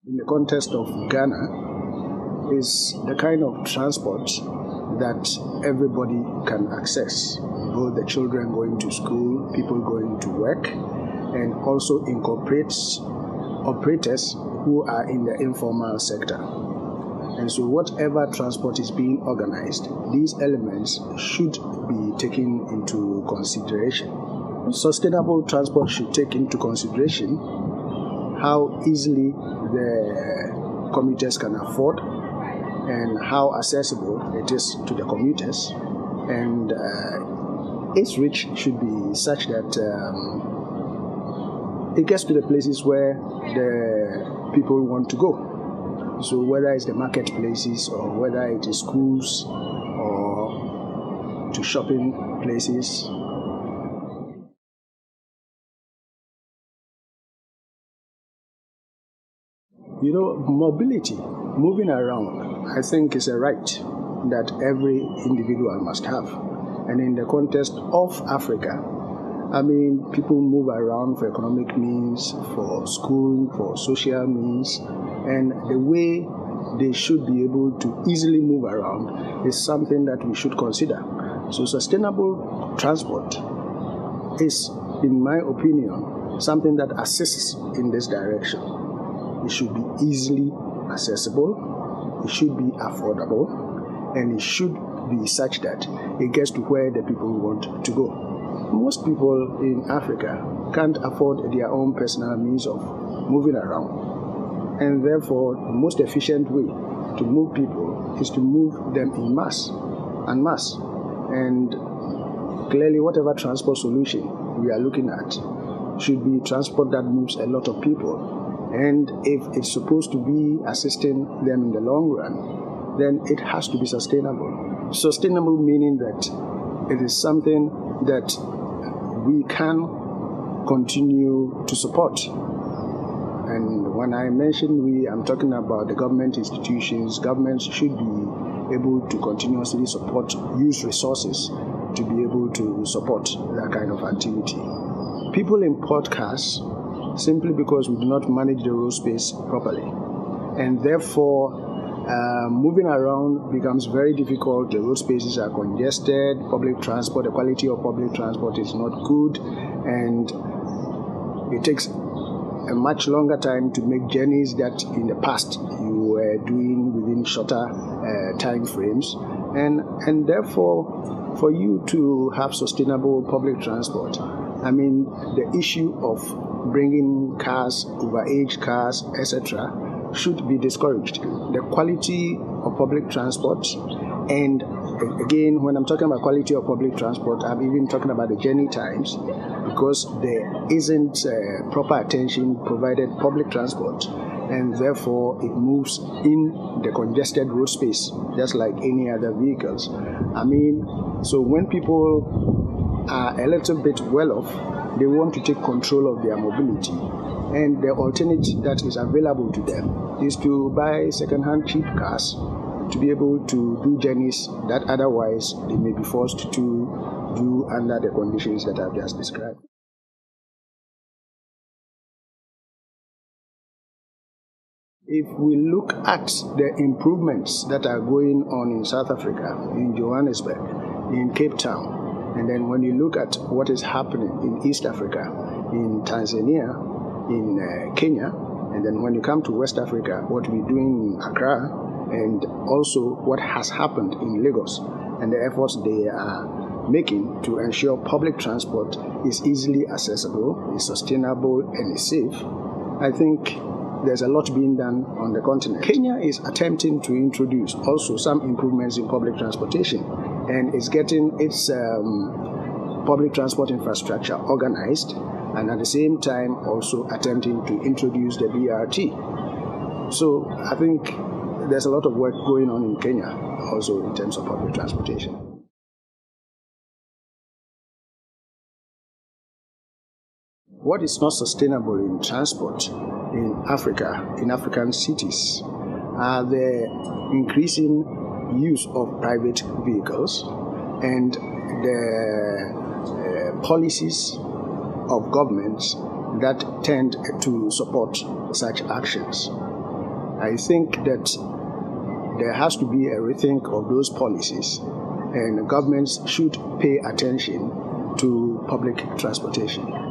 in the context of Ghana is the kind of transport that everybody can access, both the children going to school, people going to work, and also incorporates operators who are in the informal sector. And so whatever transport is being organized, these elements should be taken into consideration. Sustainable transport should take into consideration how easily the commuters can afford and how accessible it is to the commuters. And its reach should be such that it gets to the places where the people want to go. So whether it's the marketplaces or whether it is schools or to shopping places. Mobility, moving around, I think is a right that every individual must have. And in the context of Africa, people move around for economic means, for school, for social means, and the way they should be able to easily move around is something that we should consider. So sustainable transport is, in my opinion, something that assists in this direction. It should be easily accessible, it should be affordable, and it should be such that it gets to where the people want to go. Most people in Africa can't afford their own personal means of moving around, and therefore the most efficient way to move people is to move them en masse. And clearly whatever transport solution we are looking at should be transport that moves a lot of people. And if it's supposed to be assisting them in the long run, then it has to be sustainable. Sustainable meaning that it is something that we can continue to support. And when I mention we, I'm talking about the government institutions. Governments should be able to continuously use resources to be able to support that kind of activity. People import cars simply because we do not manage the road space properly. And therefore, moving around becomes very difficult. The road spaces are congested, public transport, the quality of public transport is not good, and it takes a much longer time to make journeys that in the past you were doing within shorter time frames. And therefore, for you to have sustainable public transport, the issue of bringing cars, overage cars, etc., should be discouraged. The quality of public transport, and again, when I'm talking about quality of public transport, I'm even talking about the journey times, because there isn't proper attention provided public transport, and therefore it moves in the congested road space, just like any other vehicles. So when people are a little bit well off, they want to take control of their mobility, and the alternative that is available to them is to buy second-hand cheap cars to be able to do journeys that otherwise they may be forced to do under the conditions that I've just described. If we look at the improvements that are going on in South Africa, in Johannesburg, in Cape Town, and then when you look at what is happening in East Africa, in Tanzania, in Kenya, and then when you come to West Africa, what we're doing in Accra, and also what has happened in Lagos, and the efforts they are making to ensure public transport is easily accessible, is sustainable, and is safe, I think there's a lot being done on the continent. Kenya is attempting to introduce also some improvements in public transportation, and is getting its public transport infrastructure organized, and at the same time also attempting to introduce the BRT. So I think there's a lot of work going on in Kenya also in terms of public transportation. What is not sustainable in transport in Africa, in African cities, are the increasing use of private vehicles and the policies of governments that tend to support such actions. I think that there has to be a rethink of those policies, and governments should pay attention to public transportation.